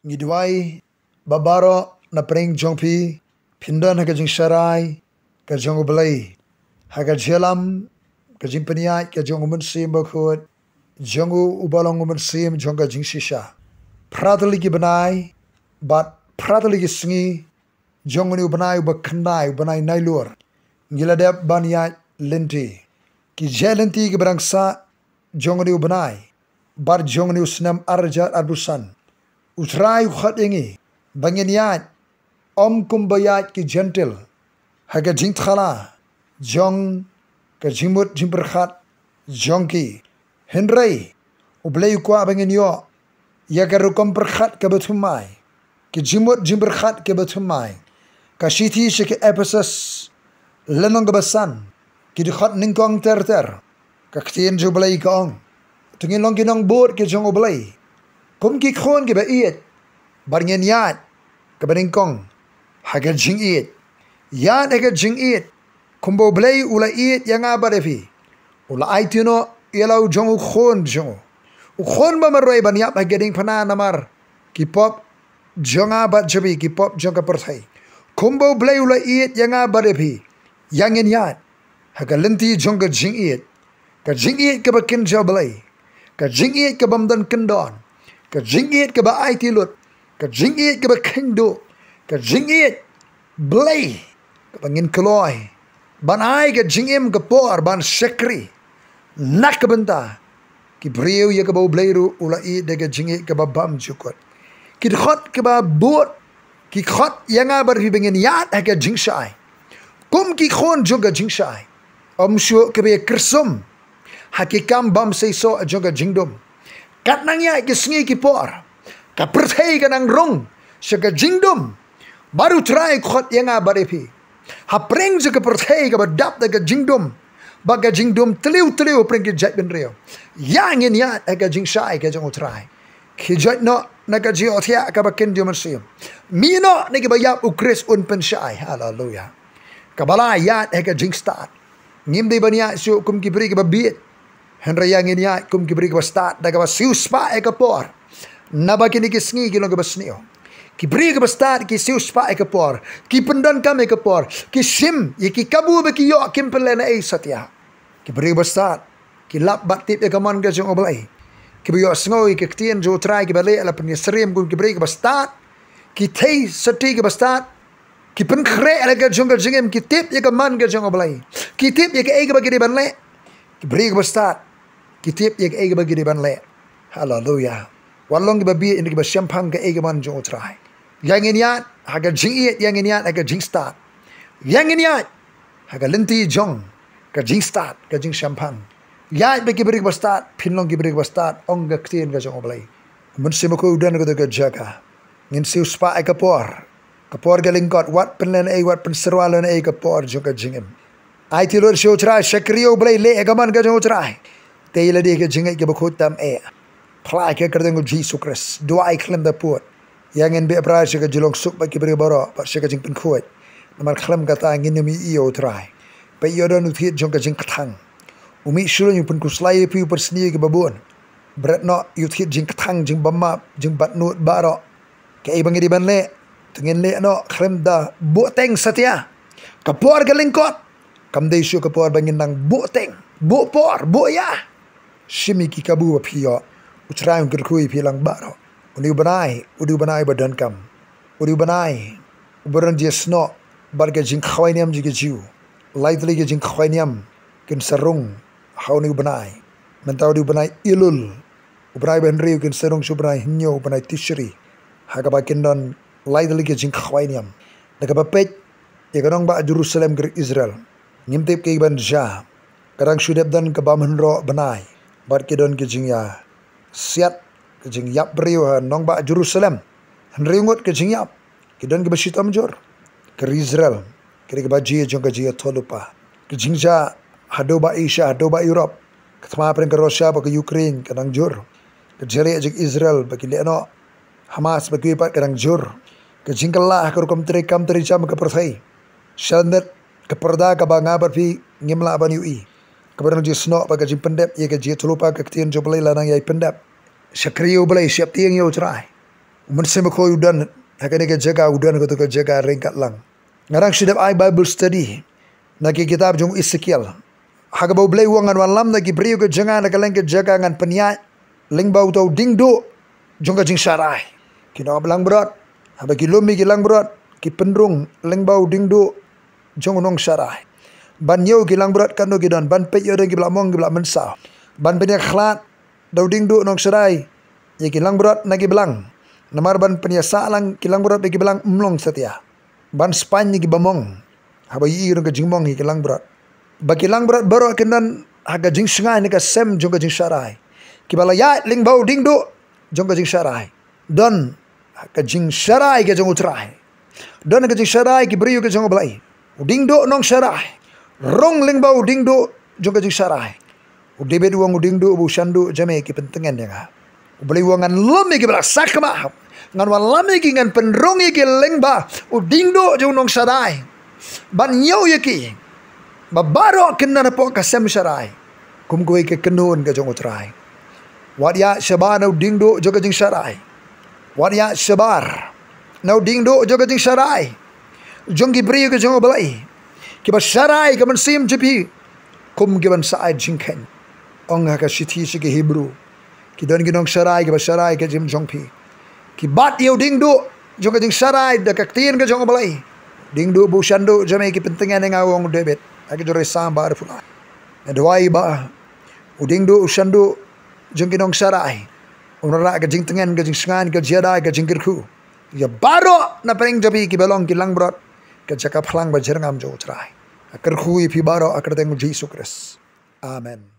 ngidwai babaro na pring jongpi pindan haga jingsharai ka jongu belai haga jelam ka jingpynïaid ka jongu mensim bakut jongu ubalong mensim jonga jingshisha pratali ki benai bat pratali ki singi jongu ni benai bakandai benai nailur ngiladep banyat lenti ki jelenti ki berangsa jongu ni benai bar jongu ni usnam arjat arbusan utrai khat ingi bangeniat om kumbayat ki gentle haga jingthala jong ka jimut jimperkhat jongki henrei ublei kwa bangenyo ya garukom perkhat ke betumai ki jimut jimperkhat ke betumai ka shiti shike Ephesus lenong kebasan ki dikhat ningkong ter ka ktien jublei kong tungin long kinong bot ki jong ublei kum ki khon ki bait barngen yat ka beningkong haga jingid yat haga jingid kumbo blei ula it yang abarefi ula aitino ialau jong khon jong khon ba maroi ban yap hagading pana namar ki pop jonga bat jabi ki pop jonga perthai kumbo blei ula it yang abarefi yang in yat haga lenti jonga jingid ka jingid ka bakin jablei ka jingid ka bamdan kendon ka jingid ka ba aitilut ka jingid ka ba kendo ka jingid blei ka bangin keloi ban ai ke jingim ke por ban sekri nak ke benta ki breu ye ke bau bleiru ulai de ke jingi ke babam jukot ki khot ke ba bot ki khot yang abar hi bengen yat ha ke jingshai kum ki khon juga jingshai om shu ke be kersum hakikam bam sei so juga jingdom kat nang ya ke sngi ki por ka perthai ke nang rong sega jingdom baru try khot yang abar hi hapreng je ke perthai ke badap de ke jingdom baga jingdom teliu preng ke jat ben reo yang in ya ke jingshai ke jong utrai ki jat no na ka ji othia ka baken dio masim mi no ne ke bayap ukris un penshai hallelujah kabala ya ke jingstart ngim de bania su kum ki bri ke babit henra yang in ya kum ki bri ke start da ka siu spa ke por na ba ki ni ki sngi ki lo ke basnio ki bri ke start ki siu spa ke por ki pendan kam ke por ki sim ye ki kabu be ki yo kim pelena e satya ki bri ke start ki lap batip ke man ke jong oblai ki bi yo snoi ke ktien jo trai ki bale la pen srim kum ki bri ke start ki thei sati ke start ki pen khre ala ke jong jingem ki tip ye ke man ke jong oblai ki tip ye ke e ke bagi ban le ki bri ke start ki tip ye ke e ke bagi ban le hallelujah walong ki babi ini ki ba champagne ke e ke man jong trai yang in yat haga jingit yang in yat haga jing start yang in yat haga lenti jong ka jing start ka jing champagne yat be ki bri ke start pinlong ki bri ke start ong ga ktien ga jong oblai mun simo ko udan ko ga jaga ngin siu spa ka por ga lingkot wat penlen e wat pen serwalan e ka por jong ka jingem ai ti lor show try shakrio oblai le ga man ga jong try te ile de ga jingai ke bakot tam e pla ke kerdeng Jesus Christ do I claim the port yang in be pra se ka jilong suk ba ki bri baro pa se ka jing pen khoi namar khlam ka ta ngin mi io try pe yo don uthi jong ka jing kthang umi shuru yu pen kuslai pi per sni ke babon bret no yu thi jing kthang jing bamma jing bat nut baro ke e bangi di ban le tengin le no khlam da bo teng satya ka por ga lingkot kam dei shu ka por bangin nang bo teng bo por bo ya shimi ki kabu pi yo utrai ung kerkui pi lang baro udu banai badan kam udu banai uberan dia sno barga jing khwainiam jige jiu lightly ge jing khwainiam kin sarung hauni banai mentau du banai ilul ubrai ben riu kin sarung subrai hinyo banai tishri haga bakin don lightly ge jing khwainiam daga bapet ye ganong ba Jerusalem ke Israel nimtep ke ban ja karang shudep dan ke bamhenro banai bar ke don ke jing ya siat ke jing yap brio nong ba Jerusalem henriungot ke jing yap ke don ke basit amjor ke Israel ke ba ji jong ke ji tholupa ke jing ja hado ba Asia hado ba Europe ke thma pren ke Russia ba ke Ukraine ke nang jor ke jere jing Israel ba ke leno Hamas ba ke pat ke nang jor ke jing kala ke kom tre kam tre jam ke perthai shandet ke perda ke ba ngabar pi ngimla ban ui ke barang ji sno ba ke jing pendep ye ke ji tholupa ke tien jo belai lanang yai pendep Syakriyo balai siap tiang yo cerai. Mensim ko udan hakane ke jaga udan ko ke jaga ringkat lang. Ngarang sidap ai Bible study naki kitab jong Esekiel. Haga bau blai wangan walam naki brio ke jangan naka leng ke jaga ngan pynïaid leng bau tau diengduh jong ke jingsarai. Kina belang berat. Haba kilomi kilang berat ki pynrung leng bau diengduh jong nongsharai. Ban yau kilang berat kanu kidan ban pet yo ki blamong ki blam mensau. Ban penya khlat dau diengduh nongsharai. Ye kilang berat naki belang. Namar ban peniasa lang kilang berat bagi belang Umlong setia. Ban Spany ki bamong. Haba yi ke jingmong ki kilang berat. Bagi kilang berat baru kenan haga jing sengai ni ke sem jong ke jingsarai. Ki bala ya ling bau diengduh jong ke jingsarai. Dan ke jingsarai ke jong utrai. Dan ke jingsarai ki beriu ke jong belai. Diengduh nongsharai. Rong ling bau diengduh jong ke jingsarai. Udebet wang diengduh bu shandu jame ki pentengan ya. Beli wangan lami ki bala sakma. Ngan wan lami ki ngan pynrung ki lengba diengduh jong nongsharai. Ban nyau ki babaro kena po kasem sharai. Kum kowe ke kenun ke jong utrai. Wat ya shabar no diengduh jong ke jingsarai. Wat ya shabar no diengduh jong ke jingsarai. Jong ki beri ke jong belai. Ki ba sharai ke mensim jepi. Kum ki ban saai jingkhum. Ong ha ka shiti shi ke Hebrew. Ki don ki nongsharai ke ba sharai ke jim jongpi. Ki bat yo diengduh jong ke jingsarai da ka tien ke jong belai. Diengduh bu shandu jame ki pentengan ngawong debet. Aki jore sambar pula. Dawai ba diengduh shandu jong ki nongsharai. Unra ke jing tengan ke jing sengan ke jada ke jingkirku. Ya baro na pering jabi ki belong ki lang brot ke jaka phlang ba jerngam jo utrai. Akar khui pi baro akar teng Yesus Kristus. Amen.